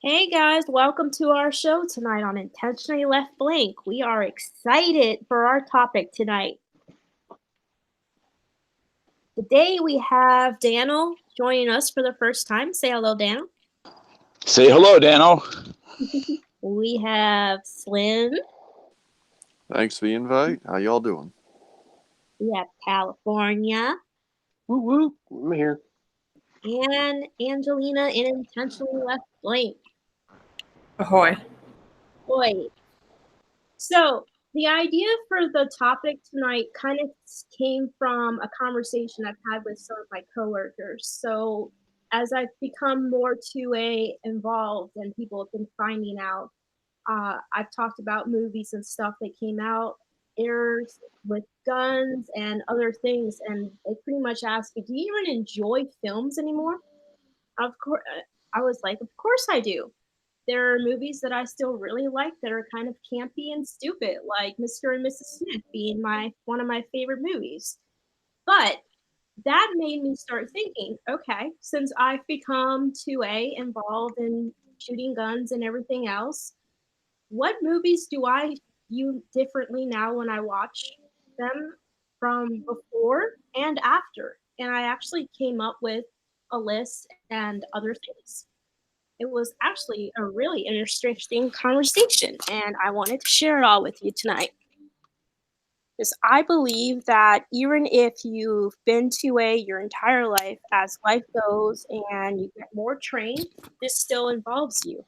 Hey guys, welcome to our show tonight on Intentionally Left Blank. We are excited for our topic tonight. Today we have Daniel joining us for the first time. Say hello, Daniel. Say hello, Dano. We have Slim. Thanks for the invite. How y'all doing? We have California. Woo woo, I'm here. And Angelina in Intentionally Left Blank. Ahoy. Boy. So, the idea for the topic tonight kind of came from a conversation I've had with some of my coworkers. So, as I've become more 2A involved and people have been finding out, I've talked about movies and stuff that came out, errors with guns and other things, and they pretty much asked me, "Do you even enjoy films anymore?" Of course, I was like, "Of course I do." There are movies that I still really like that are kind of campy and stupid, like Mr. and Mrs. Smith being one of my favorite movies. But that made me start thinking, okay, since I've become 2A involved in shooting guns and everything else, what movies do I view differently now when I watch them from before and after? And I actually came up with a list and other things. It was actually a really interesting conversation, and I wanted to share it all with you tonight. Because I believe that even if you've been 2A your entire life, as life goes and you get more trained, this still involves you.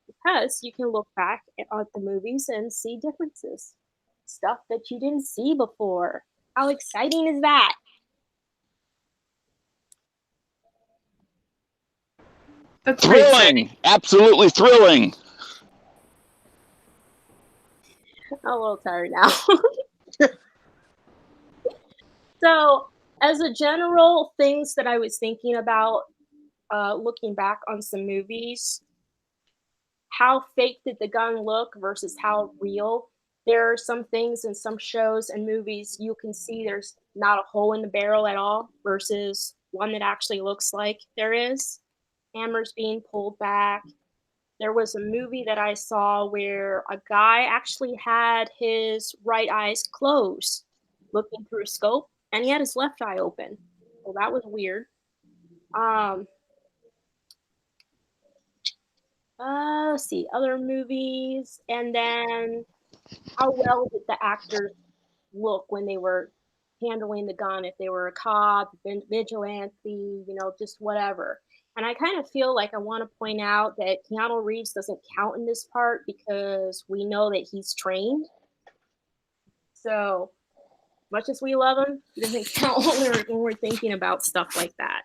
Because you can look back at the movies and see differences. Stuff that you didn't see before. How exciting is that? That's pretty exciting. Thrilling. Absolutely thrilling. I'm a little tired now. So, as a general things that I was thinking about looking back on some movies, how fake did the gun look versus how real? There are some things in some shows and movies you can see there's not a hole in the barrel at all versus one that actually looks like there is. Hammers being pulled back. There was a movie that I saw where a guy actually had his right eyes closed looking through a scope and he had his left eye open. Well, that was weird. Let's see, other movies, and then how well did the actors look when they were handling the gun? If they were a cop, vigilante, just whatever. And I kind of feel like I want to point out that Keanu Reeves doesn't count in this part because we know that he's trained. So, much as we love him, he doesn't count when we're thinking about stuff like that.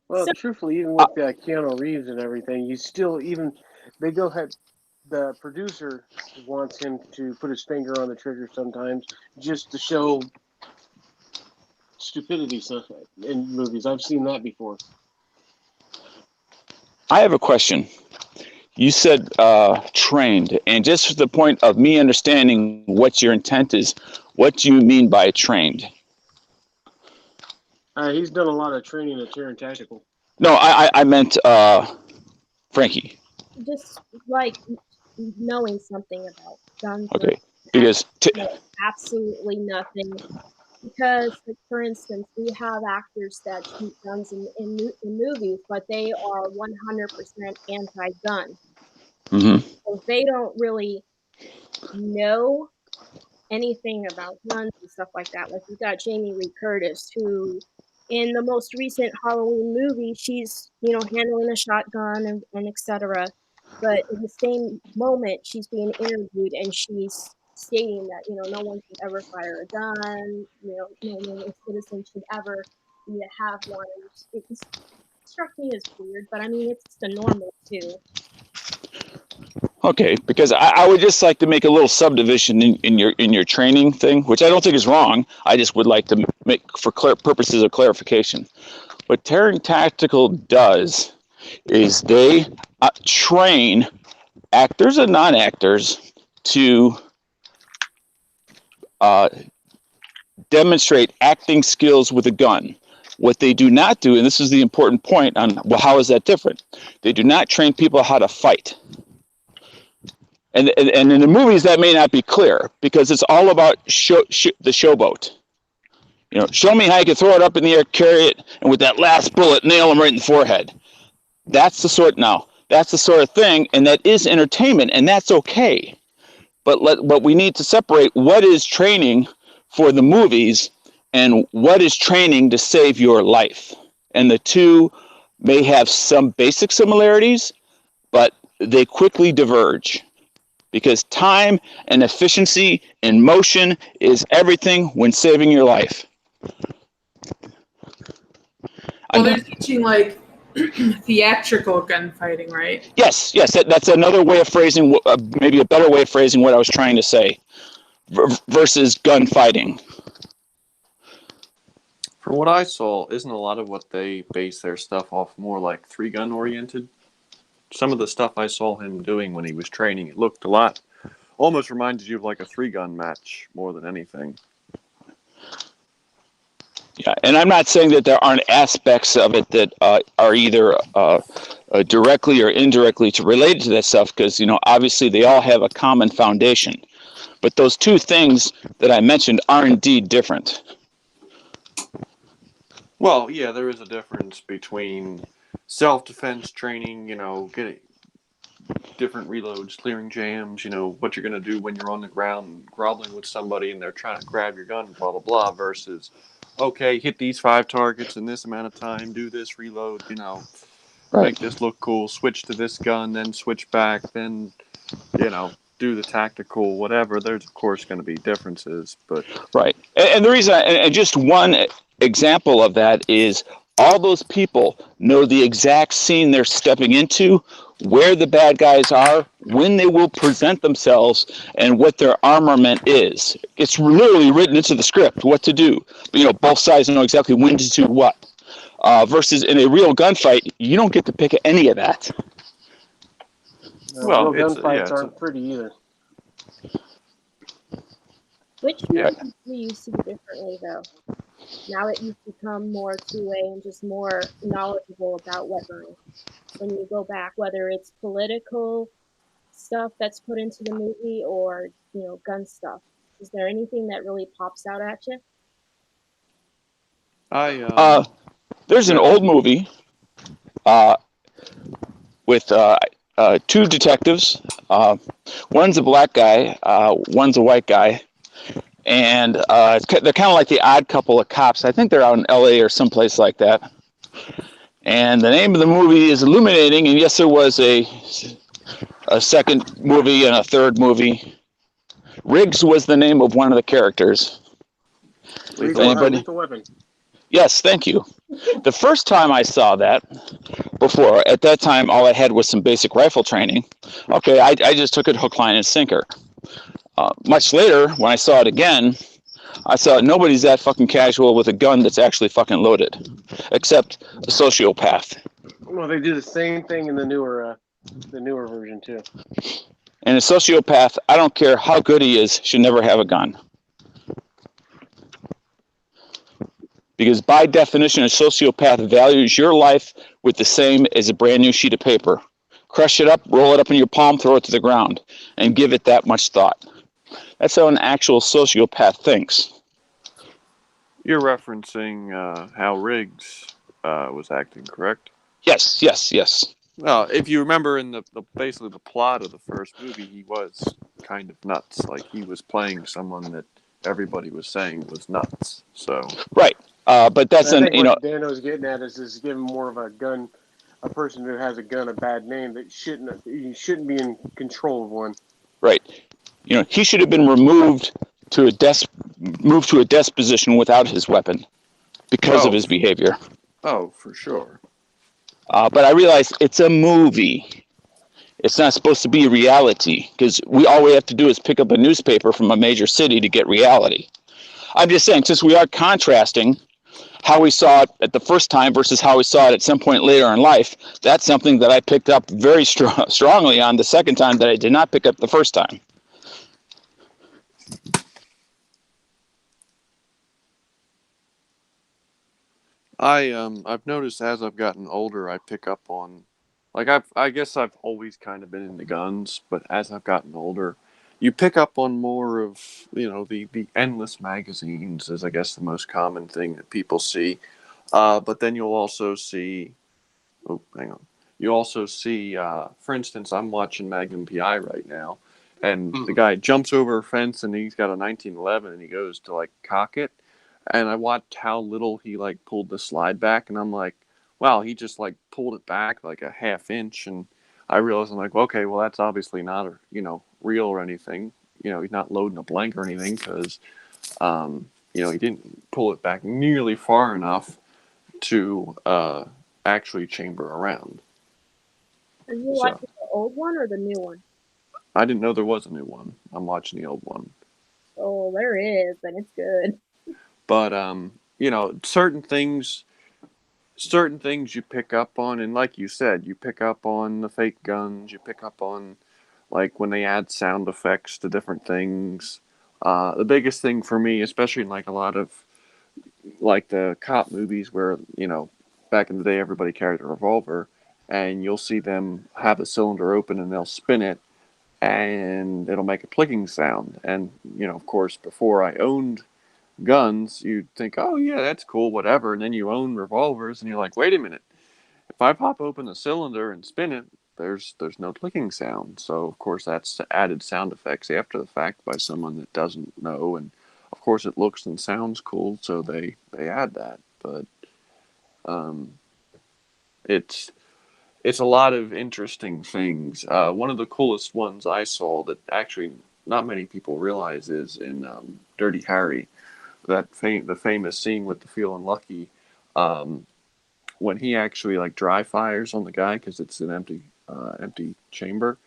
Well, So- truthfully, even with Keanu Reeves and everything, they go ahead. The producer wants him to put his finger on the trigger sometimes just to show stupidity stuff in movies. I've seen that before. I have a question. You said trained, and just for the point of me understanding what your intent is, what do you mean by trained? He's done a lot of training at Terran Tactical. No, I meant Frankie. just like knowing something about guns. Okay, because Absolutely nothing. Because, like, for instance, we have actors that shoot guns in movies, but they are 100% anti-gun. So they don't really know anything about guns and stuff like that. Like, we've got Jamie Lee Curtis, who, in the most recent Halloween movie, she's, handling a shotgun and etc. But in the same moment, she's being interviewed and she's stating that, no one should ever fire a gun, no normal citizen should ever need to have one. It struck me as weird, but I mean, it's the normal too. Okay, because I would just like to make a little subdivision in your training thing, which I don't think is wrong. I just would like to make for purposes of clarification. What Terran Tactical does is they train actors and non-actors to demonstrate acting skills with a gun. What they do not do, and this is the important point on, well, how is that different? They do not train people how to fight. And in the movies, that may not be clear because it's all about the showboat. You know, show me how you can throw it up in the air, carry it, and with that last bullet, nail them right in the forehead. That's the sort of thing, and that is entertainment, and that's okay. But we need to separate what is training for the movies and what is training to save your life. And the two may have some basic similarities, but they quickly diverge. Because time and efficiency in motion is everything when saving your life. Well, they're teaching like theatrical gunfighting, right? Yes, that's another way of phrasing, maybe a better way of phrasing what I was trying to say, versus gunfighting. From what I saw, isn't a lot of what they base their stuff off more like 3-gun oriented? Some of the stuff I saw him doing when he was training, it looked a lot, almost reminded you of like a 3-gun match more than anything. Yeah, and I'm not saying that there aren't aspects of it that are either directly or indirectly related to that stuff, because, you know, obviously they all have a common foundation. But those two things that I mentioned are indeed different. Well, yeah, there is a difference between self-defense training, you know, getting different reloads, clearing jams, you know, what you're going to do when you're on the ground groveling with somebody and they're trying to grab your gun, blah, blah, blah, versus, okay, hit these 5 targets in this amount of time, do this reload, you know, make this look cool, switch to this gun, then switch back, then, you know, do the tactical, whatever. There's, of course, going to be differences, but... Right. And the reason, and just one example of that is all those people know the exact scene they're stepping into, where the bad guys are, when they will present themselves, and what their armament is. It's literally written into the script what to do. You know, both sides know exactly when to do what. Versus in a real gunfight, you don't get to pick any of that. Well, real gunfights aren't pretty either. Which movies do you see differently, though? Now that you've become more two-way and just more knowledgeable about weaponry, when you go back, whether it's political stuff that's put into the movie or, you know, gun stuff, is there anything that really pops out at you? There's an old movie with 2 detectives. One's a black guy, one's a white guy. And they're kind of like the odd couple of cops. I think they're out in LA or someplace like that. And the name of the movie is Illuminating. And yes, there was a second movie and a third movie. Riggs was the name of one of the characters. Lethal Weapon. Yes, thank you. The first time I saw that, before, at that time, all I had was some basic rifle training. Okay, I just took it hook, line, and sinker. Much later, when I saw it again, I saw nobody's that fucking casual with a gun that's actually fucking loaded, except a sociopath. Well, they do the same thing in the newer version too. And a sociopath, I don't care how good he is, should never have a gun. Because by definition, a sociopath values your life with the same as a brand new sheet of paper. Crush it up, roll it up in your palm, throw it to the ground, and give it that much thought. That's how an actual sociopath thinks. You're referencing how Riggs was acting, correct? Yes. Well, if you remember in the basically the plot of the first movie, he was kind of nuts. Like, he was playing someone that everybody was saying was nuts. So right, but that's what Dano's getting at is giving more of a person who has a gun a bad name that shouldn't be in control of one. Right. You know, he should have been moved to a desk position without his weapon because of his behavior. Oh, for sure. But I realize it's a movie. It's not supposed to be reality, because all we have to do is pick up a newspaper from a major city to get reality. I'm just saying, since we are contrasting how we saw it at the first time versus how we saw it at some point later in life, that's something that I picked up very strongly on the second time that I did not pick up the first time. I've noticed as I've gotten older, I pick up on, like I guess I've always kind of been into guns, but as I've gotten older, you pick up on more of, the endless magazines is, I guess, the most common thing that people see. But then you'll also see, oh, hang on, you also see, for instance, I'm watching Magnum PI right now, and the guy jumps over a fence and he's got a 1911 and he goes to like cock it, and I watched how little he like pulled the slide back, and I'm like, wow, he just like pulled it back like a half inch, and I realized I'm like, okay, well that's obviously not real or anything. He's not loading a blank or anything because he didn't pull it back nearly far enough to actually chamber around. Are you So watching the old one or the new one? I didn't know there was a new one. I'm watching the old one. Oh, there is, and it's good. But certain things you pick up on, and like you said, you pick up on the fake guns, you pick up on like when they add sound effects to different things. The biggest thing for me, especially in like a lot of like the cop movies where, back in the day everybody carried a revolver, and you'll see them have a cylinder open and they'll spin it and it'll make a clicking sound. And, of course, before I owned guns, you'd think, oh yeah, that's cool, whatever. And then you own revolvers, and you're like, wait a minute, if I pop open the cylinder and spin it, there's no clicking sound. So of course that's added sound effects after the fact by someone that doesn't know, and of course it looks and sounds cool, so they add that. But um, it's it's a lot of interesting things. One of the coolest ones I saw that actually not many people realize is in Dirty Harry, the famous scene with the feeling lucky, um, when he actually like dry fires on the guy because it's an empty chamber.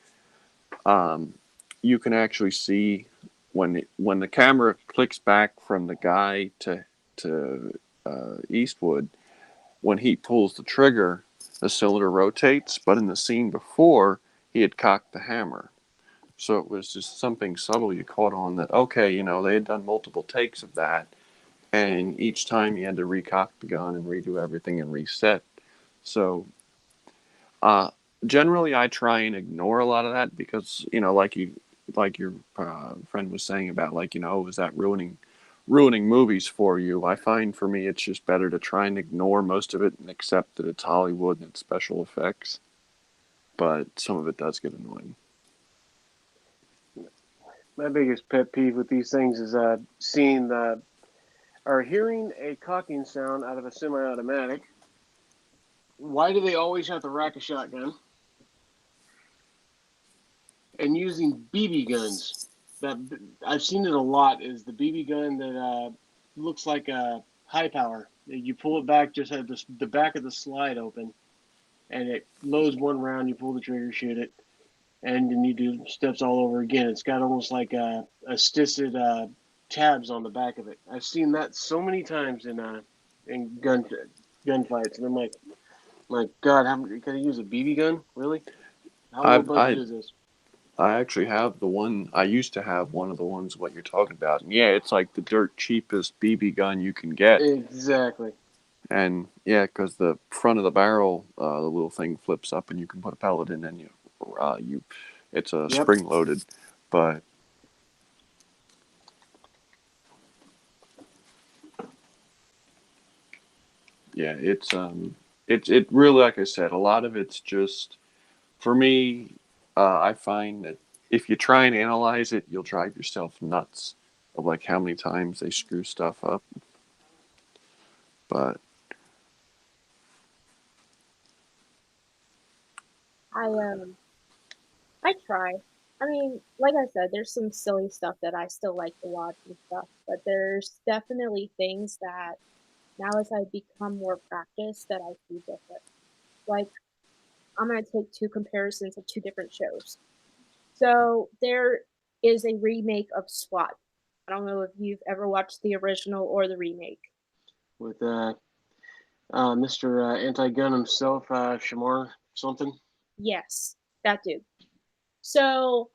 Um, you can actually see when the camera clicks back from the guy to Eastwood, when he pulls the trigger, the cylinder rotates. But in the scene before, he had cocked the hammer. So it was just something subtle you caught on that, okay, they had done multiple takes of that, and each time you had to recock the gun and redo everything and reset. So uh, generally, I try and ignore a lot of that because, like your friend was saying about, like, is that ruining movies for you? I find for me it's just better to try and ignore most of it and accept that it's Hollywood and it's special effects. But some of it does get annoying. My biggest pet peeve with these things is seeing the or hearing a cocking sound out of a semi-automatic. Why do they always have to rack a shotgun? And using BB guns. That I've seen it a lot. Is the BB gun that looks like a high power. You pull it back, just have the back of the slide open, and it loads one round. You pull the trigger, shoot it, and then you do steps all over again. It's got almost like a assisted tabs on the back of it. I've seen that so many times in gunfights, and I'm like, my God, how can I use a BB gun? Really? How low I've budget I is this? I actually have the one. I used to have one of the ones what you're talking about. And yeah, it's like the dirt cheapest BB gun you can get. Exactly. And yeah, because the front of the barrel, the little thing flips up, and you can put a pellet in, and it's a Yep. spring loaded. But yeah, it really, like I said, a lot of it's just for me. I find that if you try and analyze it, you'll drive yourself nuts of like how many times they screw stuff up. But I I try. I mean, like I said, there's some silly stuff that I still like to watch and stuff, but there's definitely things that now as I become more practiced that I see different. Like I'm gonna take two comparisons of two different shows. So there is a remake of SWAT. I don't know if you've ever watched the original or the remake. With Mr. Anti-Gun himself, Shamar something. Yes, that dude. So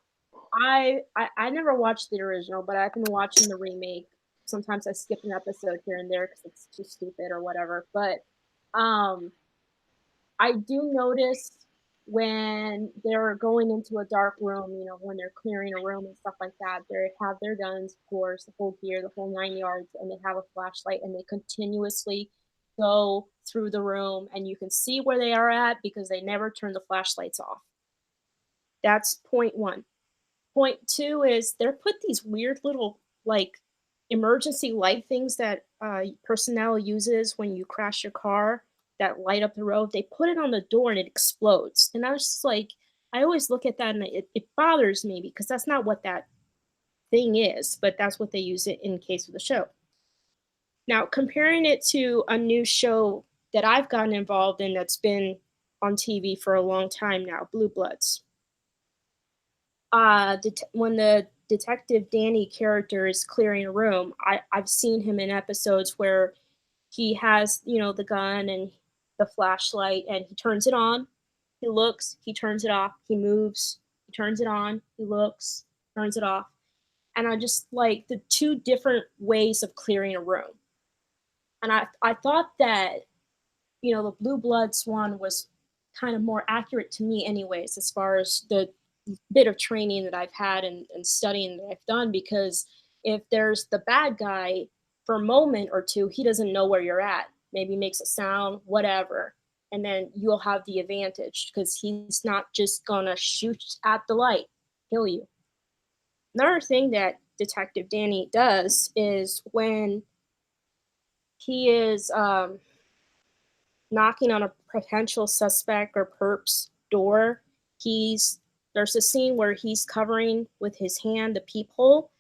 I never watched the original, but I've been watching the remake. sometimes I skip an episode here and there because it's too stupid or whatever. But um, I do notice when they're going into a dark room, when they're clearing a room and stuff like that, they have their guns, of course, the whole gear, the whole 9 yards, and they have a flashlight, and they continuously go through the room, and you can see where they are at because they never turn the flashlights off. That's point one. Point two is they're put these weird little like emergency light things that personnel uses when you crash your car that light up the road. They put it on the door and it explodes. And I was just like, I always look at that and it bothers me because that's not what that thing is, but that's what they use it in case of the show. Now, comparing it to a new show that I've gotten involved in that's been on TV for a long time now, Blue Bloods. When the detective Danny character is clearing a room, I've seen him in episodes where he has, the gun and the flashlight, and he turns it on, he looks, he turns it off, he moves, he turns it on, he looks, turns it off. And I just like the two different ways of clearing a room. And I thought that, the Blue Bloods one was kind of more accurate to me anyways, as far as the bit of training that I've had and studying that I've done, because if there's the bad guy for a moment or two, he doesn't know where you're at, maybe makes a sound, whatever, and then you'll have the advantage because he's not just gonna shoot at the light, kill you. Another thing that Detective Danny does is when he is knocking on a potential suspect or perp's door, there's a scene where he's covering with his hand the peephole,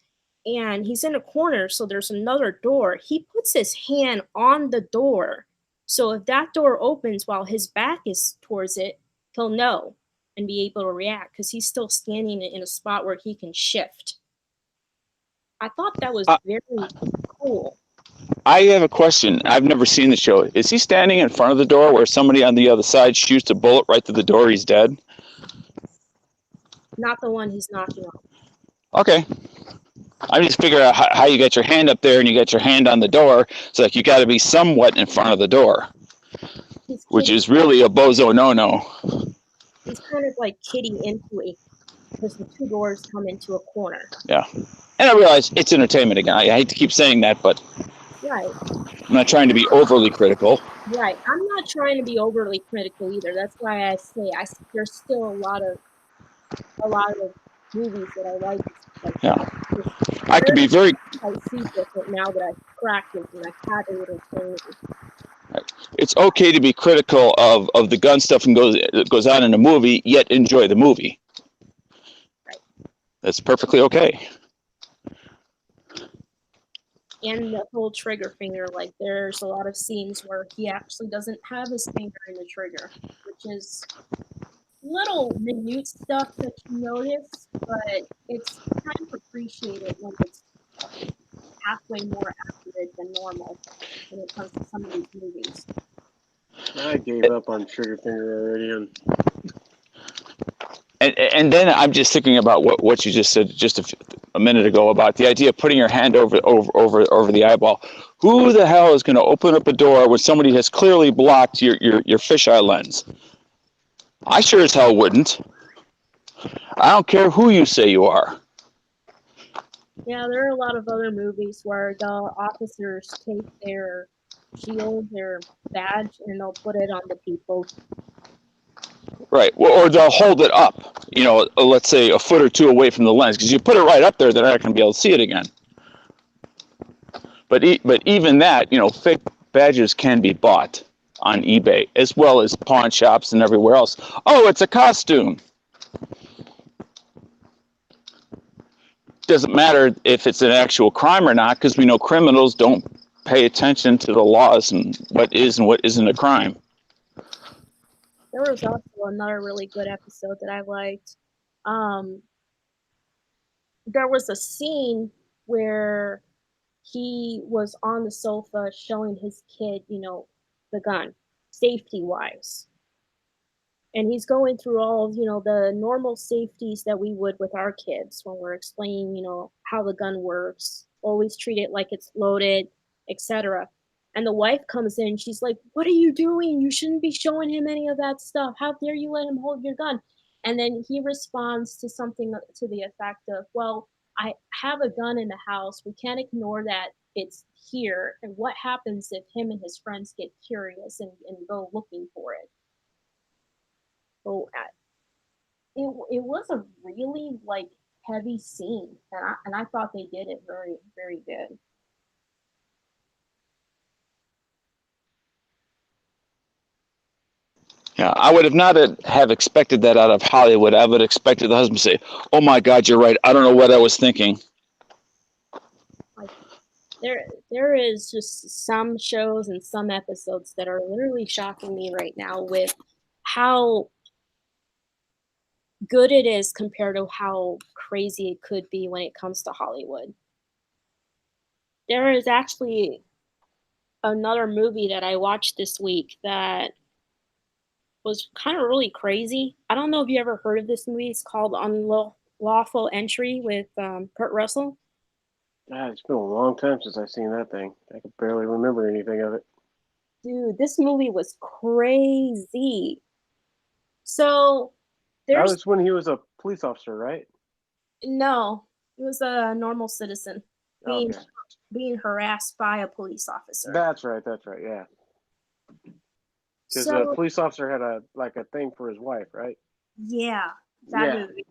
and he's in a corner, so there's another door. He puts his hand on the door, so if that door opens while his back is towards it, he'll know and be able to react because he's still standing in a spot where he can shift. I thought that was very cool. I have a question. I've never seen the show. Is he standing in front of the door where somebody on the other side shoots a bullet right through the door? He's dead? Not the one he's knocking on. Okay. I just figure out how you get your hand up there and you get your hand on the door. So like you got to be somewhat in front of the door, which is really a bozo no-no. He's kind of like kidding into it because the two doors come into a corner. Yeah. And I realize it's entertainment again. I hate to keep saying that, but right. I'm not trying to be overly critical. Right. I'm not trying to be overly critical either. That's why I say there's still a lot of movies that I like. Yeah. I could be very. I see different now that I've practiced and I've had a little training. It's okay to be critical of the gun stuff and goes on in a movie, yet enjoy the movie. Right. That's perfectly okay. And the whole trigger finger, like there's a lot of scenes where he actually doesn't have his finger in the trigger, which is little minute stuff that you notice, but it's kind of appreciated when it's halfway more accurate than normal when it comes to some of these movies. I gave up on trigger finger already. And then I'm just thinking about what you just said just a minute ago about the idea of putting your hand over the eyeball. Who the hell is going to open up a door when somebody has clearly blocked your fisheye lens? I sure as hell wouldn't. I don't care who you say you are. Yeah, there are a lot of other movies where the officers take their shield, their badge, and they'll put it on the people. Right, or they'll hold it up, let's say a foot or two away from the lens, because you put it right up there, they're not going to be able to see it again. But even that, fake badges can be bought on eBay, as well as pawn shops and everywhere else. Oh, it's a costume. Doesn't matter if it's an actual crime or not, because we know criminals don't pay attention to the laws and what is and what isn't a crime. There was also another really good episode that I liked. There was a scene where he was on the sofa showing his kid, the gun, safety-wise. And he's going through all of, the normal safeties that we would with our kids when we're explaining, how the gun works, always treat it like it's loaded, etc. And the wife comes in, she's like, "What are you doing? You shouldn't be showing him any of that stuff. How dare you let him hold your gun?" And then he responds to something to the effect of, "Well, I have a gun in the house. We can't ignore that it's here. And what happens if him and his friends get curious and go looking for it?" So it was a really like heavy scene, and I thought they did it very very good. Yeah, I would have not have expected that out of Hollywood. I would have expected the husband to say, "Oh my God, you're right. I don't know what I was thinking." Like there is just some shows and some episodes that are literally shocking me right now with how good it is compared to how crazy it could be when it comes to Hollywood. There is actually another movie that I watched this week that was kind of really crazy. I don't know if you ever heard of this movie. It's called Unlawful Entry with Kurt Russell. God, it's been a long time since I've seen that thing. I can barely remember anything of it. Dude, this movie was crazy. So That there's was when he was a police officer, right? no, it was a normal citizen being Okay. being harassed by a police officer. That's right. Yeah. Because the So police officer had a thing for his wife, right? yeah, that Yeah. movie.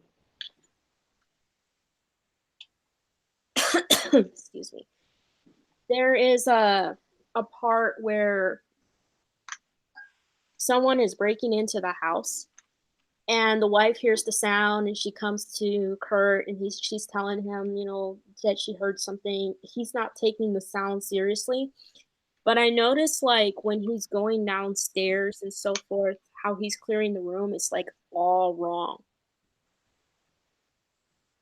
Excuse me. There is a part where someone is breaking into the house, and the wife hears the sound, and she comes to Kurt, and she's telling him, that she heard something. He's not taking the sound seriously, but I notice like when he's going downstairs and so forth, how he's clearing the room is like all wrong.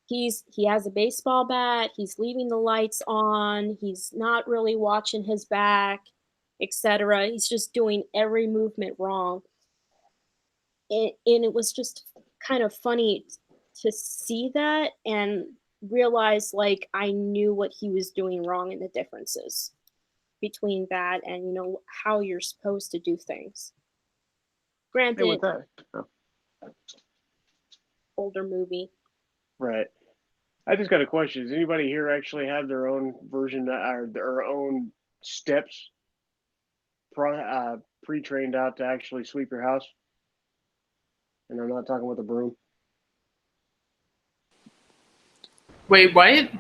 He has a baseball bat, he's leaving the lights on, he's not really watching his back, etc. He's just doing every movement wrong. And it was just kind of funny to see that and realize like I knew what he was doing wrong and the differences between that and how you're supposed to do things. Hey, Granted, with that. Oh, older movie. right. I just got a question. Does anybody here actually have their own version or their own steps pre-trained out to actually sweep your house? And I'm not talking with a broom. Wait, what?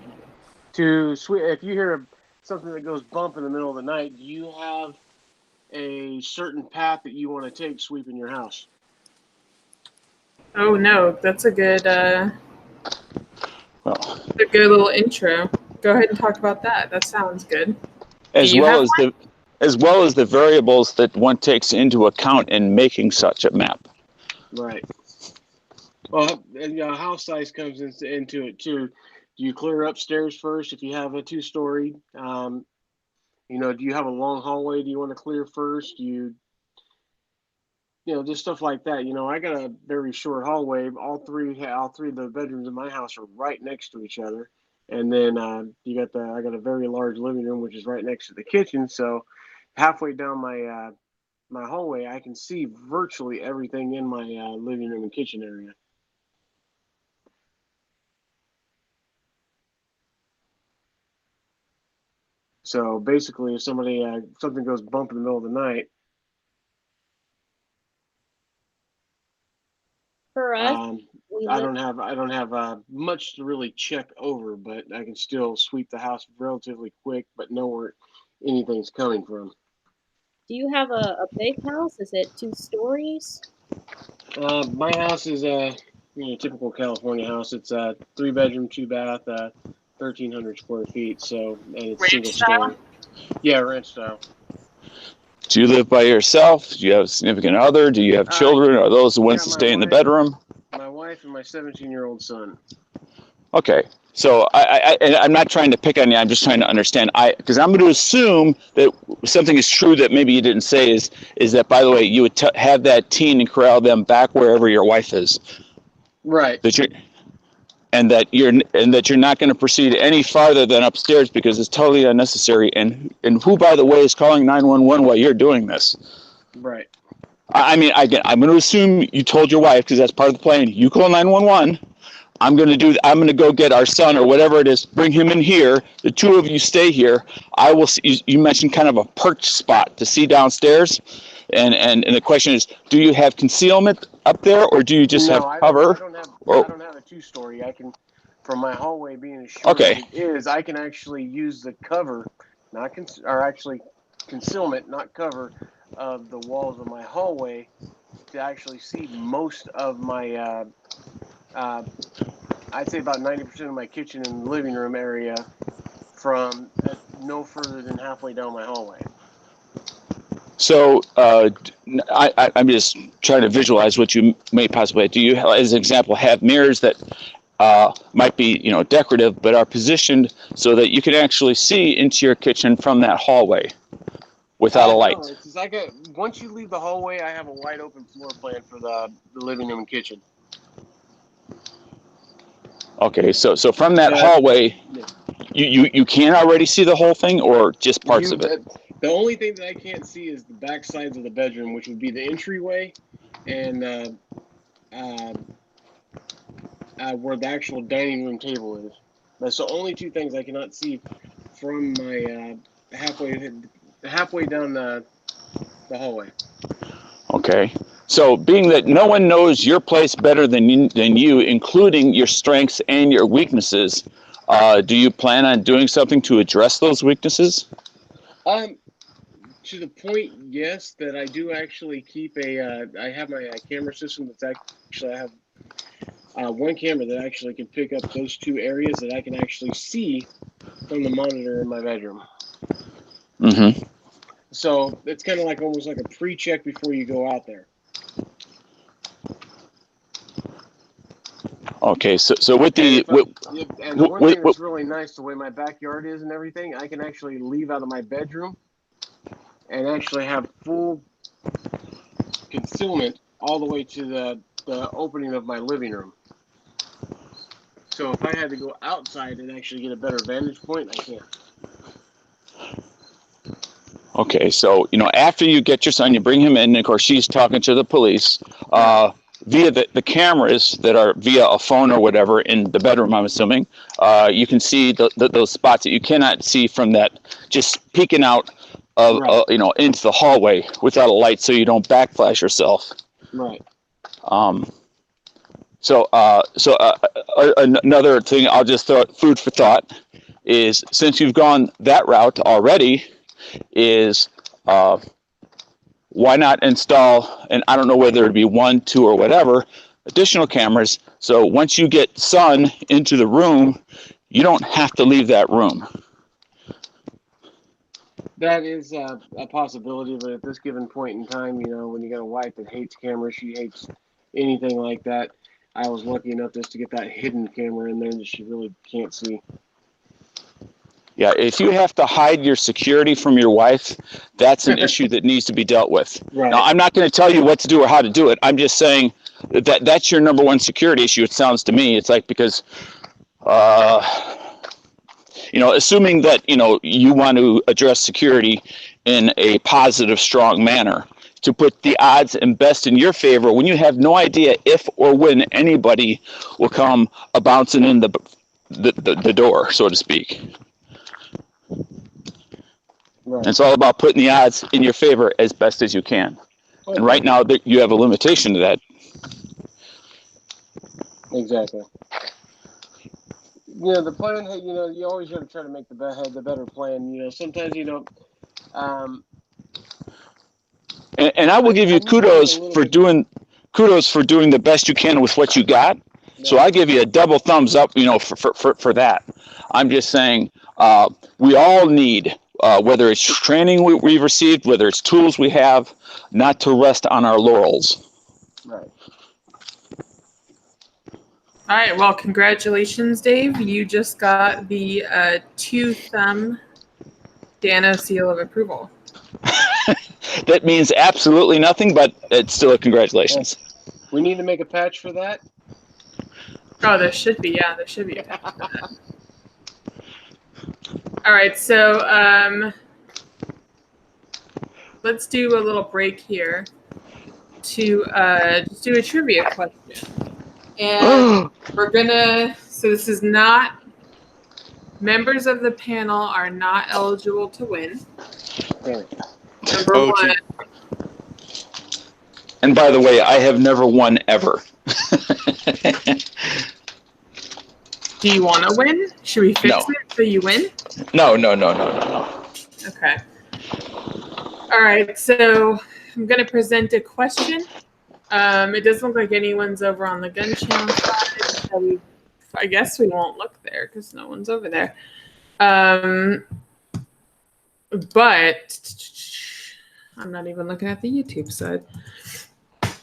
To sweep, if you hear something that goes bump in the middle of the night, do you have a certain path that you want to take sweeping your house? Oh no, that's a good Well, a good little intro. Go ahead and talk about that. That sounds good. as Do you well have as the variables that one takes into account in making such a map. Right. Well, and house size comes into it too. Do you clear upstairs first if you have a 2-story? Do you have a long hallway? Do you want to clear first? Just stuff like that. I got a very short hallway. All three of the bedrooms in my house are right next to each other, and then I got a very large living room which is right next to the kitchen. So halfway down my hallway, I can see virtually everything in my living room and kitchen area. So basically, if something goes bump in the middle of the night, For us, I don't have much to really check over, but I can still sweep the house relatively quick, but know where anything's coming from. Do you have a big house? Is it 2 stories? My house is a typical California house. It's a 3-bedroom, 2-bath, 1,300 square feet. So, and it's ranch single style? story. Yeah, ranch style. Do you live by yourself? Do you have a significant other? Do you have children? Are those the ones that stay in the bedroom? My wife and my 17-year-old son. Okay. So and I'm not trying to pick on you. I'm just trying to understand. Because I'm going to assume that something is true that maybe you didn't say is that, by the way, you would have that teen and corral them back wherever your wife is. Right. and that you're not going to proceed any farther than upstairs because it's totally unnecessary. And who, by the way, is calling 911 while you're doing this? Right. I mean, again, I'm going to assume you told your wife because that's part of the plan. You call 911. I'm going to go get our son or whatever it is, bring him in here. The two of you stay here. I will see, you mentioned kind of a perch spot to see downstairs. And the question is, do you have concealment up there or do you just have cover? I don't have a two-story. I can, from my hallway being as short as it is, I can actually use the cover, concealment, not cover, of the walls of my hallway to actually see most of my, I'd say about 90% of my kitchen and living room area from no further than halfway down my hallway. So I'm just trying to visualize what you may possibly do. You, as an example, have mirrors that might be, decorative, but are positioned so that you can actually see into your kitchen from that hallway without a light. No, it's like once you leave the hallway, I have a wide open floor plan for the living room and kitchen. Okay, so from that hallway, you can already see the whole thing, or just parts of it? The only thing that I can't see is the back sides of the bedroom, which would be the entryway and where the actual dining room table is. That's the only two things I cannot see from my halfway down the hallway. Okay. So being that no one knows your place better than you, including your strengths and your weaknesses, do you plan on doing something to address those weaknesses? To the point, yes, that I do actually keep I have my camera system that's actually, I have one camera that actually can pick up those two areas that I can actually see from the monitor in my bedroom. Mm-hmm. So it's kind of like almost like a pre-check before you go out there. Okay, so with the and the one thing that's really nice, the way my backyard is and everything, I can actually leave out of my bedroom and actually have full concealment all the way to the opening of my living room. So if I had to go outside and actually get a better vantage point, I can. Okay, so after you get your son, you bring him in, and of course she's talking to the police via the cameras that are via a phone or whatever in the bedroom. I'm assuming you can see those spots that you cannot see from that, just peeking out of into the hallway without a light, so you don't backflash yourself. Right. So another thing I'll just throw food for thought is, since you've gone that route already, is why not install, and I don't know whether it'd be 1, 2, or whatever, additional cameras, so once you get son into the room, you don't have to leave that room. That is a possibility, but at this given point in time, when you got a wife that hates cameras, she hates anything like that. I was lucky enough just to get that hidden camera in there that she really can't see. Yeah, if you have to hide your security from your wife, that's an issue that needs to be dealt with. Right. Now, I'm not going to tell you what to do or how to do it. I'm just saying that that's your number one security issue, it sounds to me. It's like, because, assuming that, you want to address security in a positive, strong manner, to put the odds and best in your favor when you have no idea if or when anybody will come bouncing in the door, so to speak. Right. It's all about putting the odds in your favor as best as you can. Okay. And right now, you have a limitation to that. Exactly. The plan, you always got to try to make the better plan. Sometimes, and I will give you kudos for doing the best you can with what you got. Yeah. So I give you a double thumbs up, for that. I'm just saying, we all need, whether it's training we've received, whether it's tools we have, not to rest on our laurels. Right. All right. Well, congratulations, Dave. You just got the 2-thumb Dano seal of approval. That means absolutely nothing, but it's still a congratulations. We need to make a patch for that. Oh, there should be. Yeah, there should be. All right, so let's do a little break here to just do a trivia question. And we're gonna, so this is not, members of the panel are not eligible to win. Number Oh, one. And by the way, I have never won ever. Do you want to win? Should we fix No. it so you win? No. Okay. All right, so I'm going to present a question. It doesn't look like anyone's over on the gun channel side, so I guess we won't look there because no one's over there. But I'm not even looking at the YouTube side.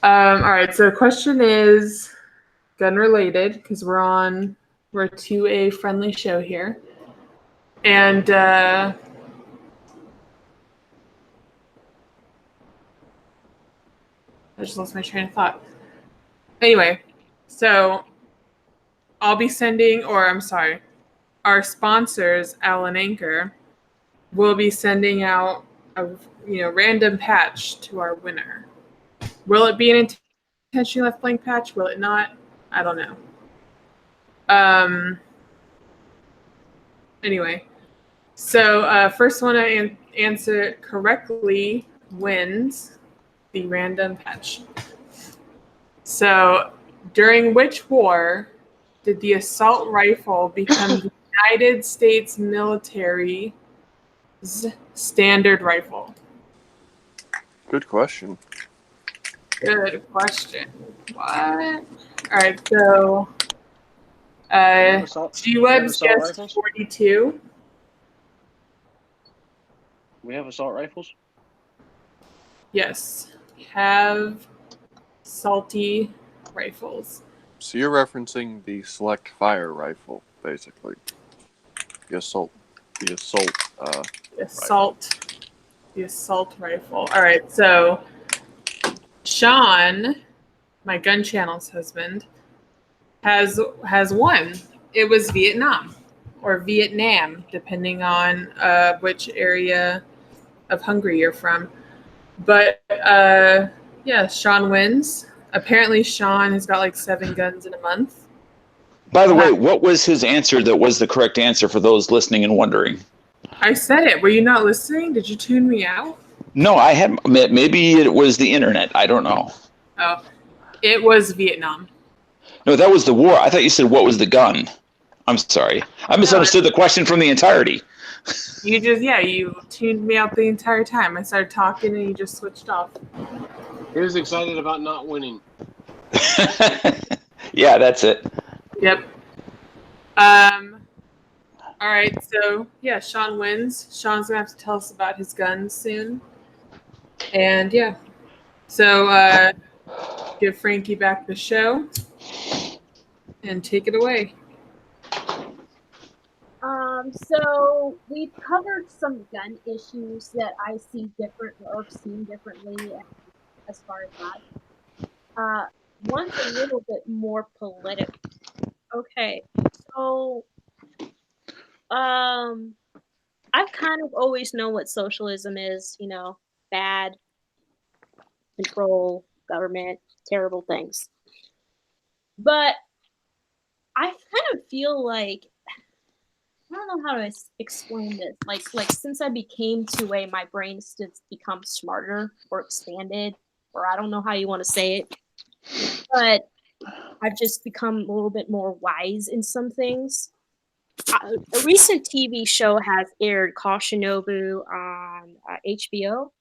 All right, so the question is gun related because we're a 2A friendly show here. And I just lost my train of thought. Anyway, so I'll be sending, or I'm sorry, our sponsors, Allen Anchor, will be sending out a random patch to our winner. Will it be an intentionally left blank patch? Will it not? I don't know. Anyway, so first one to answer it correctly wins the random patch. So, during which war did the assault rifle become the United States military's standard rifle? good question. Good question. What? All right, so G-Web's guessed 42. We have assault rifles? Yes, we have salty rifles. So you're referencing the select fire rifle, basically. The assault. The assault rifle. All right, so Sean, my gun channel's husband, has won. It was Vietnam or Vietnam, depending on which area of Hungary you're from. But yeah, Sean wins. Apparently, Sean has got like 7 guns in a month. By the way, what was his answer that was the correct answer for those listening and wondering? I said it. Were you not listening? Did you tune me out? No, I had. Maybe it was the internet. I don't know. Oh, it was Vietnam. No, that was the war. I thought you said what was the gun. I'm sorry. I misunderstood the question from the entirety. You tuned me out the entire time. I started talking and you just switched off. He was excited about not winning. Yeah, that's it. Yep. All right, so yeah, Sean wins. Sean's gonna have to tell us about his guns soon. And yeah. So give Frankie back the show and take it away. So we've covered some gun issues that I see different or seen differently as far as that. One's a little bit more political. Okay, so I've kind of always known what socialism is, bad, control, government, terrible things. But I kind of feel like I don't know how to explain this. Like since I became 2A, my brain's just become smarter or expanded, or I don't know how you want to say it. But I've just become a little bit more wise in some things. A recent TV show has aired, called Shinobu, on HBO.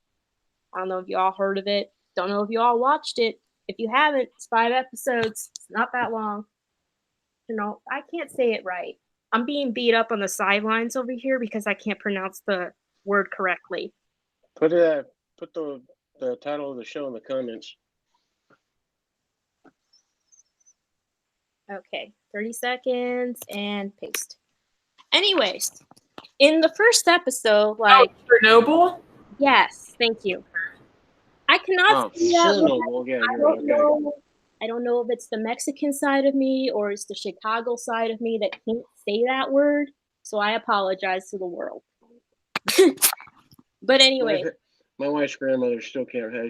I don't know if you all heard of it. Don't know if you all watched it. If you haven't, it's 5 episodes. It's not that long. I can't say it right. I'm being beat up on the sidelines over here because I can't pronounce the word correctly. Put the title of the show in the comments. Okay, 30 seconds and paste. Anyways, in the first episode, Chernobyl? Yes, thank you. I cannot see that. Chernobyl, yeah, I don't know I don't know if it's the Mexican side of me or it's the Chicago side of me that can't say that word. So I apologize to the world. But anyway, My wife's grandmother still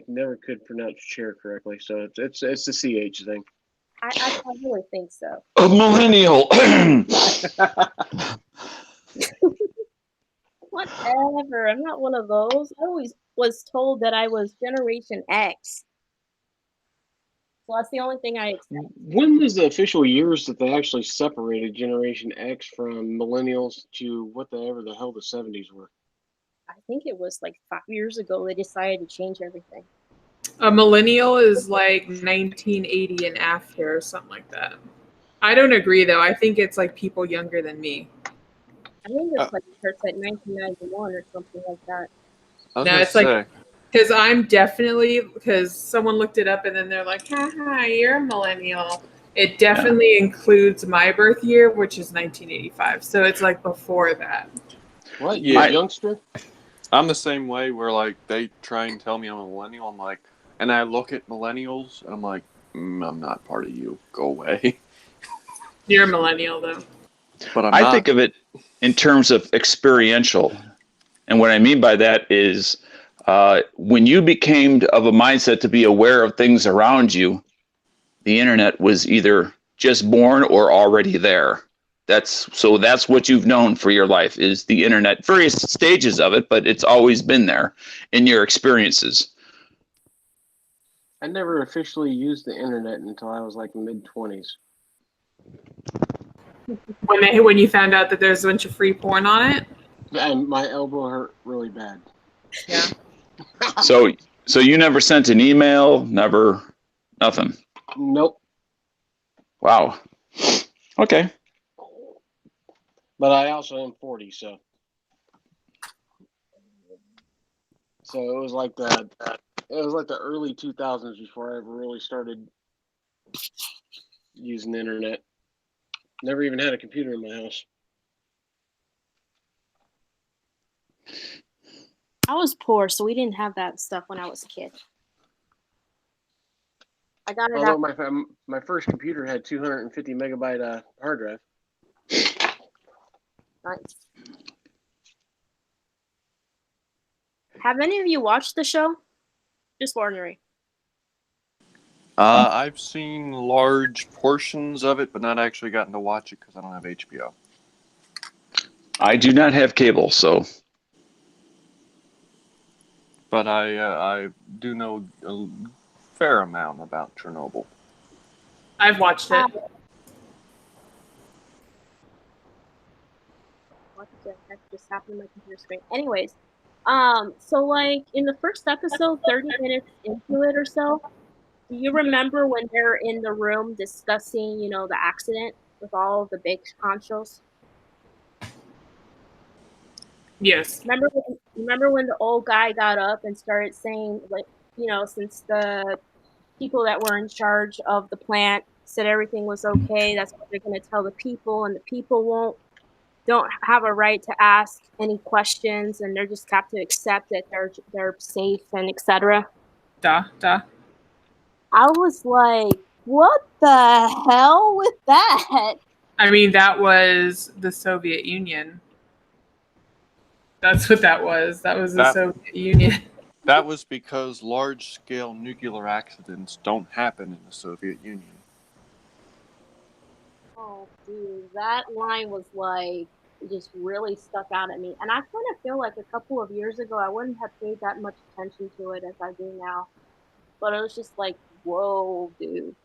never could pronounce chair correctly, so it's the CH thing. I really think so. A millennial. Whatever. I'm not one of those. I always was told that I was Generation X. So that's the only thing I accept. When was the official years that they actually separated Generation X from millennials to whatever the hell the 70s were? I think it was like 5 years ago they decided to change everything. A millennial is like 1980 and after, or something like that. I don't agree though. I think it's like people younger than me. I think it's like starts at 1991 or something like that. No, it's like because I'm definitely because someone looked it up and then they're like, haha, you're a millennial. It definitely includes my birth year, which is 1985. So it's like before that. What? You're a youngster? I'm the same way where like they try and tell me I'm a millennial. I'm like, and I look at millennials and I'm like, I'm not part of you. Go away. You're a millennial though. But I think of it in terms of experiential. And what I mean by that is when you became of a mindset to be aware of things around you, the internet was either just born or already there. That's what you've known for your life is the internet, various stages of it, but it's always been there in your experiences. I never officially used the internet until I was like mid-20s. When you found out that there's a bunch of free porn on it? And my elbow hurt really bad. Yeah. So you never sent an email, nothing? Nope. Wow. Okay. But I also am 40, so it was like the early 2000s before I ever really started using the internet. Never even had a computer in my house. I was poor, so we didn't have that stuff when I was a kid. I got it Although my first computer had 250 megabyte hard drive. Nice. Have any of you watched the show? Just wondering. I've seen large portions of it, but not actually gotten to watch it because I don't have HBO. I do not have cable, so. But I do know a fair amount about Chernobyl. I've watched it. What the heck just happened to my computer screen? Anyways, so like in the first episode, 30 minutes into it or so, do you remember when they're in the room discussing, the accident with all of the big honchos? Yes. Remember when the old guy got up and started saying, like, since the people that were in charge of the plant said everything was okay, that's what they're going to tell the people, and the people don't have a right to ask any questions, and they just have to accept that they're safe and etc. Duh. I was like, what the hell with that? I mean, that was the Soviet Union. That's what that was. That was the Soviet Union. That was because large-scale nuclear accidents don't happen in the Soviet Union. Oh, dude, that line was like just really stuck out at me. And I kind of feel like a couple of years ago, I wouldn't have paid that much attention to it as I do now. But it was just like, whoa, dude.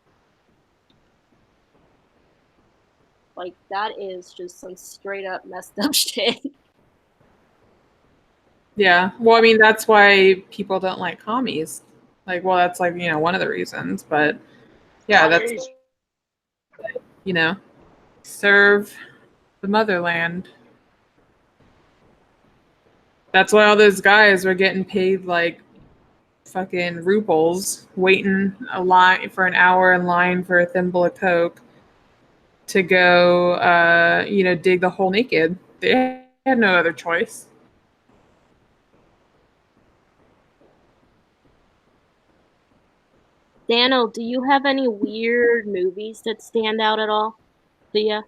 Like, that is just some straight up messed up shit. Yeah. Well, I mean, that's why people don't like commies. Like, well, that's like, one of the reasons. But yeah, that's, serve the motherland. That's why all those guys were getting paid like fucking rubles, waiting a line for an hour in line for a thimble of Coke to go, dig the hole naked. They had no other choice. Daniel, do you have any weird movies that stand out at all? Do ya?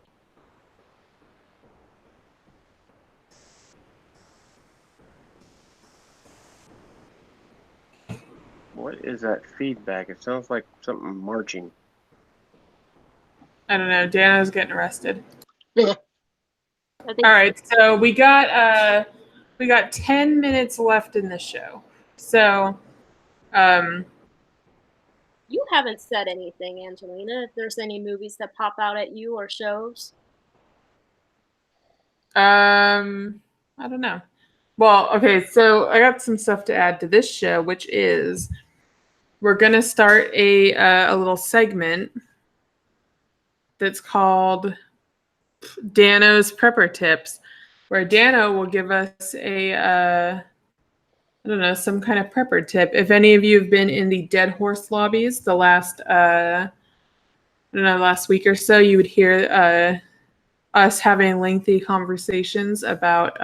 What is that feedback? It sounds like something marching. I don't know. Dano's getting arrested. I think All right, so we got 10 minutes left in the show. So, you haven't said anything, Angelina. If there's any movies that pop out at you or shows. I don't know. Well, okay, so I got some stuff to add to this show, which is we're gonna start a little segment that's called Dano's Prepper Tips, where Dano will give us I don't know, some kind of prepper tip. If any of you have been in the Dead Horse lobbies the last last week or so, you would hear us having lengthy conversations about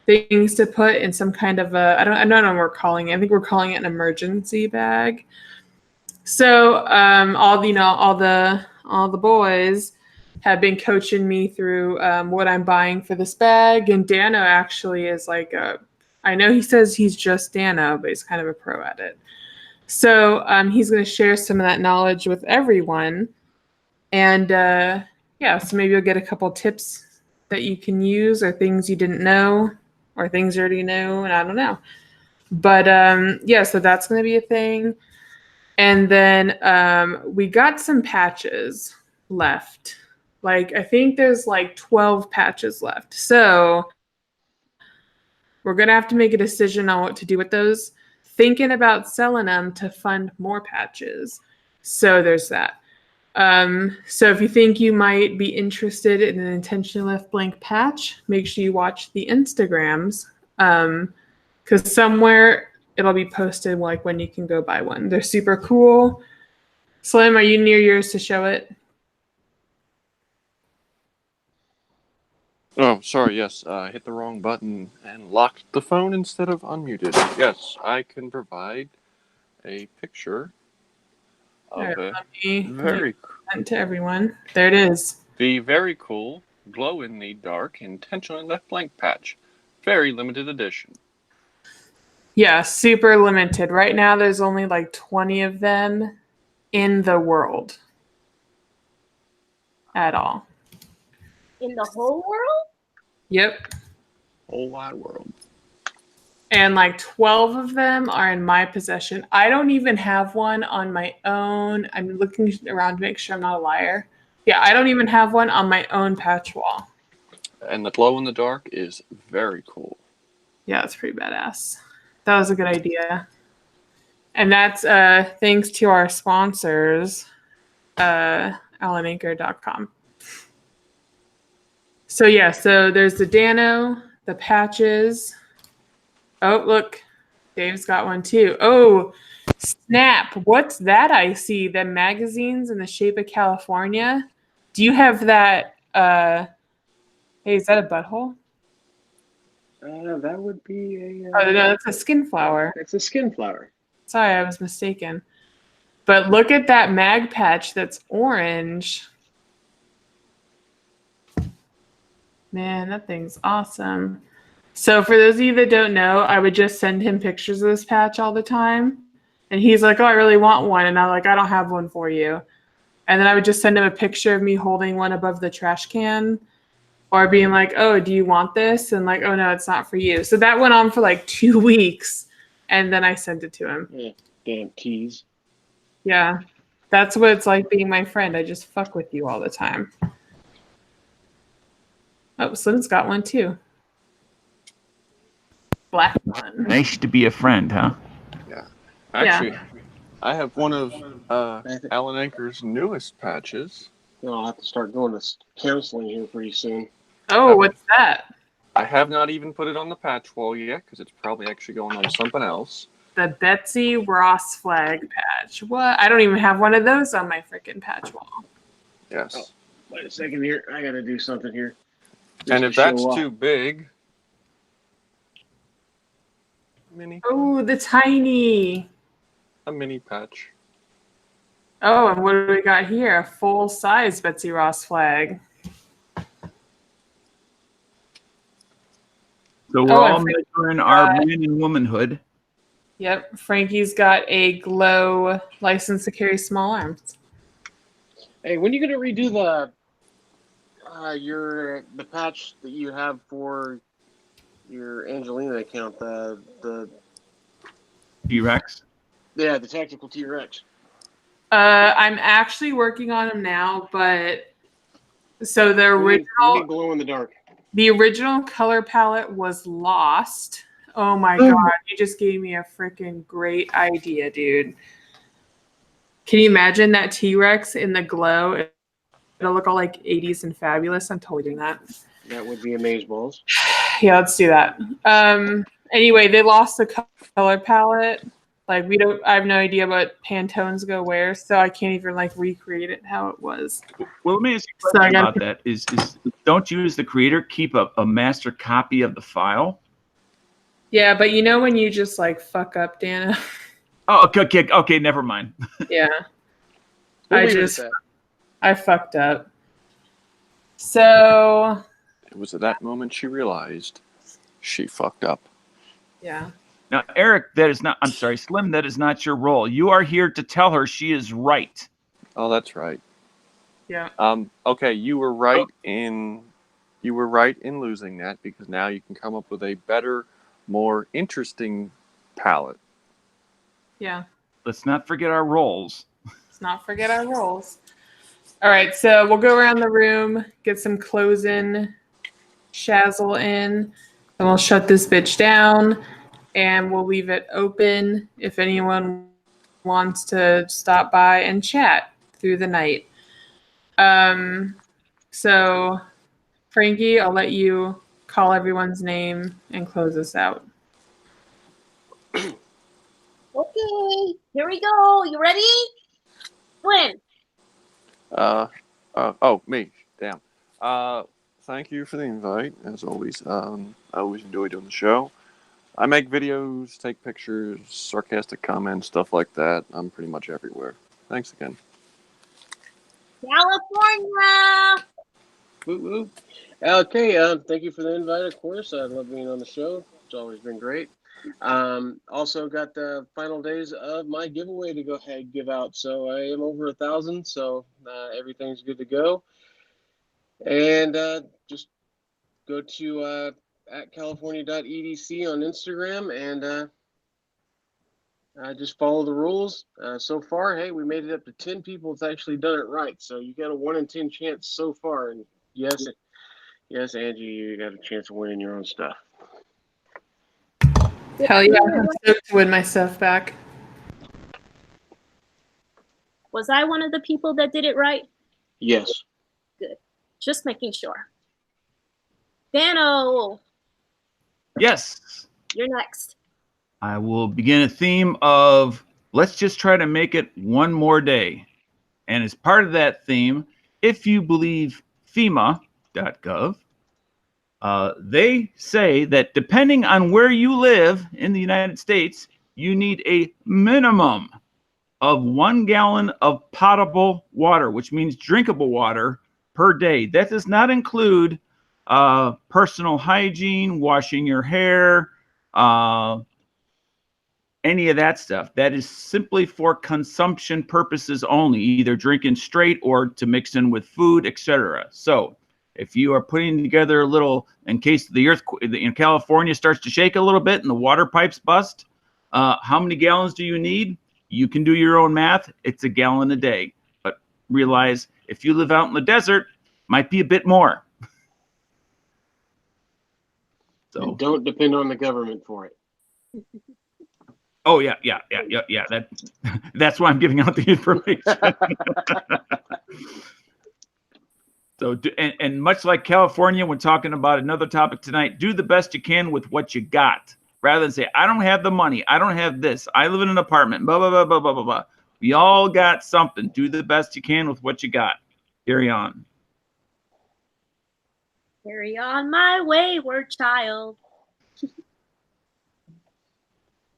things to put in some kind of I don't know what we're calling it. I think we're calling it an emergency bag. So all the boys have been coaching me through what I'm buying for this bag, and Dano actually is like I know he says he's just Dano, but he's kind of a pro at it. So he's going to share some of that knowledge with everyone, and so maybe you'll get a couple tips that you can use, or things you didn't know, or things you already know, and I don't know. But so that's going to be a thing. And then we got some patches left. Like, I think there's like 12 patches left. So we're going to have to make a decision on what to do with those. Thinking about selling them to fund more patches. So there's that. So if you think you might be interested in an intentionally left blank patch, make sure you watch the Instagrams. Because somewhere it'll be posted like when you can go buy one. They're super cool. Slim, are you near yours to show it? Oh, sorry. Yes, I hit the wrong button and locked the phone instead of unmuted. Yes, I can provide a picture of Let a me very send to everyone. There it is. the very cool glow in the dark intentionally left blank patch, very limited edition. Yeah, super limited. Right now, there's only like 20 of them in the world at all. In the whole world? Yep. Whole wide world. And like 12 of them are in my possession. I don't even have one on my own. I'm looking around to make sure I'm not a liar. Yeah, I don't even have one on my own patch wall. And the glow in the dark is very cool. Yeah, it's pretty badass. That was a good idea. And that's thanks to our sponsors, allananchor.com. So yeah, so there's the Dano, the patches. Oh, look, Dave's got one too. Oh, snap. What's that I see? The magazines in the shape of California. Do you have that? Hey, is that a butthole? That would be a. Oh, no, that's a skin flower. It's a skin flower. Sorry, I was mistaken. But look at that mag patch that's orange. Man, that thing's awesome. So for those of you that don't know, I would just send him pictures of this patch all the time. And he's like, oh, I really want one. And I'm like, I don't have one for you. And then I would just send him a picture of me holding one above the trash can, or being like, oh, do you want this? And like, oh, no, it's not for you. So that went on for like 2 weeks. And then I sent it to him. Yeah, damn tease. Yeah, that's what it's like being my friend. I just fuck with you all the time. Oh, Slim's got one too. Black one. Nice to be a friend, huh? Yeah. Actually, I have one of Alan Anchor's newest patches. I'll have to start going to counseling here pretty soon. Oh, what's that? I have not even put it on the patch wall yet because it's probably actually going on something else. The Betsy Ross flag patch. What? I don't even have one of those on my freaking patch wall. Yes. Oh, wait a second here. I got to do something here. And if that's too big, mini. Oh, the tiny. A mini patch. Oh, and what do we got here? A full-size Betsy Ross flag. So we're Oh, all and measuring our man and womanhood. Yep, Frankie's got a glow license to carry small arms. Hey, when are you gonna redo the patch that you have for your Angelina account? The T-Rex. Yeah, the tactical T-Rex. I'm actually working on them now, but so We need glow in the dark. the original color palette was lost. Oh my god, you just gave me a freaking great idea, dude. Can you imagine that T-Rex in the glow? It'll look all like 80s and fabulous. I'm totally doing that. That would be amazeballs. Yeah, let's do that. Anyway, they lost the color palette. Like I have no idea what Pantones go where, so I can't even like recreate it how it was. Well, let me ask you a question about that. Is don't you as the creator keep a master copy of the file? Yeah, but you know when you just like fuck up, Dana? Oh, okay, never mind. Yeah. We'll I fucked up. So It was at that moment she realized she fucked up. yeah. Now, Eric, I'm sorry, Slim, that is not your role. You are here to tell her she is right. Oh, that's right. Yeah. Okay, you were right in losing that, because now you can come up with a better, more interesting palette. Yeah. Let's not forget our roles. Let's not forget our roles. All right, so we'll go around the room, get some closing shazzle in, and we'll shut this bitch down, and we'll leave it open if anyone wants to stop by and chat through the night. So Frankie, I'll let you call everyone's name and close us out. Okay, here we go. You ready? Glenn. Oh, me. Damn. Thank you for the invite, as always. I always enjoy doing the show. I make videos, take pictures, sarcastic comments, stuff like that. I'm pretty much everywhere. Thanks again. California. Woo-woo. Okay, thank you for the invite, of course. I love being on the show. It's always been great. Also got the final days of my giveaway to go ahead and give out. So I am over 1,000, so everything's good to go. And just go to at california.edc on Instagram and just follow the rules. So far, hey, we made it up to 10 people that's actually done it right. So you got a 1 in 10 chance so far. And yes, Angie, you got a chance of winning your own stuff. Hell yeah, I'm stoked to win my stuff back. Was I one of the people that did it right? Yes. Good. Just making sure. Dano. Yes. You're next. I will begin a theme of let's just try to make it one more day. And as part of that theme, if you believe FEMA.gov, they say that depending on where you live in the United States, you need a minimum of 1 gallon of potable water, which means drinkable water per day. That does not include personal hygiene, washing your hair, any of that stuff. That is simply for consumption purposes only, either drinking straight or to mix in with food, etc. So if you are putting together a little, in case the earthquake in California starts to shake a little bit and the water pipes bust, how many gallons do you need? You can do your own math. It's 1 gallon a day. But realize if you live out in the desert, might be a bit more. So and don't depend on the government for it. Oh yeah. That's why I'm giving out the information. So, and much like California, when talking about another topic tonight, do the best you can with what you got, rather than say, "I don't have the money, I don't have this, I live in an apartment." Blah blah blah blah blah blah blah. We all got something. Do the best you can with what you got. Carry on. Carry on, my wayward child.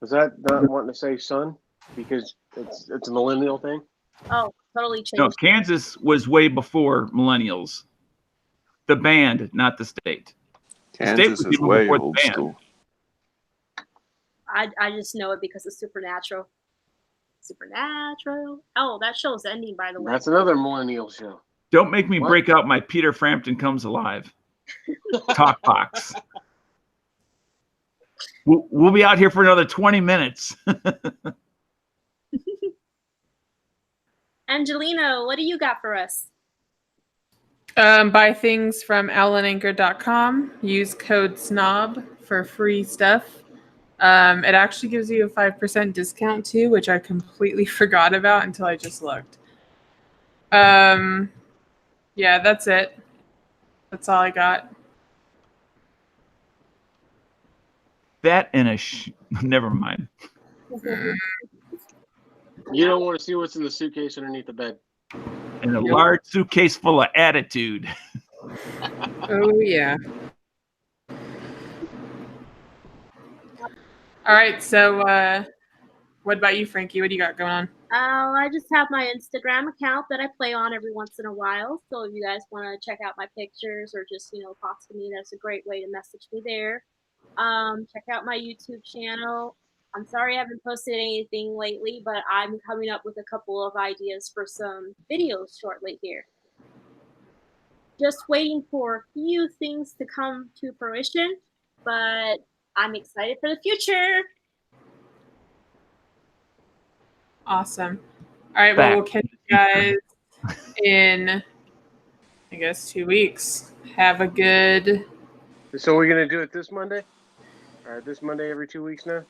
Was that not wanting to say son? Because it's a millennial thing? Oh, totally No, changed. Kansas was way before millennials. The band, not the state. The state Kansas was is even way before the old band. school. I just know it because of Supernatural. Supernatural. Oh, that show's ending, by the way. That's another millennial show. Don't make me What? break out my Peter Frampton Comes Alive talk box. We'll be out here for another 20 minutes. Angelino, what do you got for us? Buy things from allananchor.com. Use code SNOB for free stuff. It actually gives you a 5% discount too, which I completely forgot about until I just looked. Yeah, that's it. That's all I got. That and a never mind. You don't want to see what's in the suitcase underneath the bed. And a large suitcase full of attitude. Oh, yeah. All right, so what about you, Frankie? What do you got going on? I just have my Instagram account that I play on every once in a while. So if you guys want to check out my pictures or just, talk to me, that's a great way to message me there. Check out my YouTube channel. I'm sorry I haven't posted anything lately, but I'm coming up with a couple of ideas for some videos shortly here. Just waiting for a few things to come to fruition, but I'm excited for the future. Awesome. All right, well, we'll catch you guys in, I guess, 2 weeks. Have a good... So we're gonna do it this Monday? Or this Monday every 2 weeks now?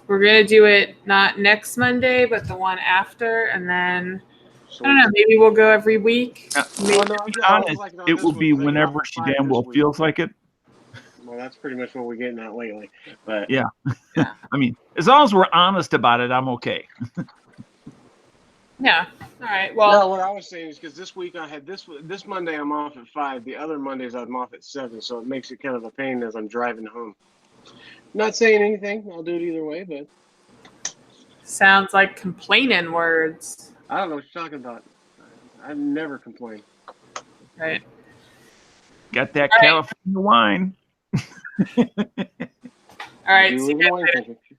We're going to do it not next Monday, but the one after, and then, So I don't know, maybe we'll go every week. Oh, no, To be I was honest, like, no, it this will one's be like whenever off she 5 damn this well week. feels like it. Well, that's pretty much what we're getting at lately. But Yeah. I mean, as long as we're honest about it, I'm okay. Yeah. All right. Well, no, what I was saying is because this week I had this Monday I'm off at 5. The other Mondays I'm off at 7, so it makes it kind of a pain as I'm driving home. Not saying anything. I'll do it either way, but sounds like complaining words. I don't know what you're talking about. I never complain. Right. Got that All right. California wine. All right. Do See you live in guys wine later. country.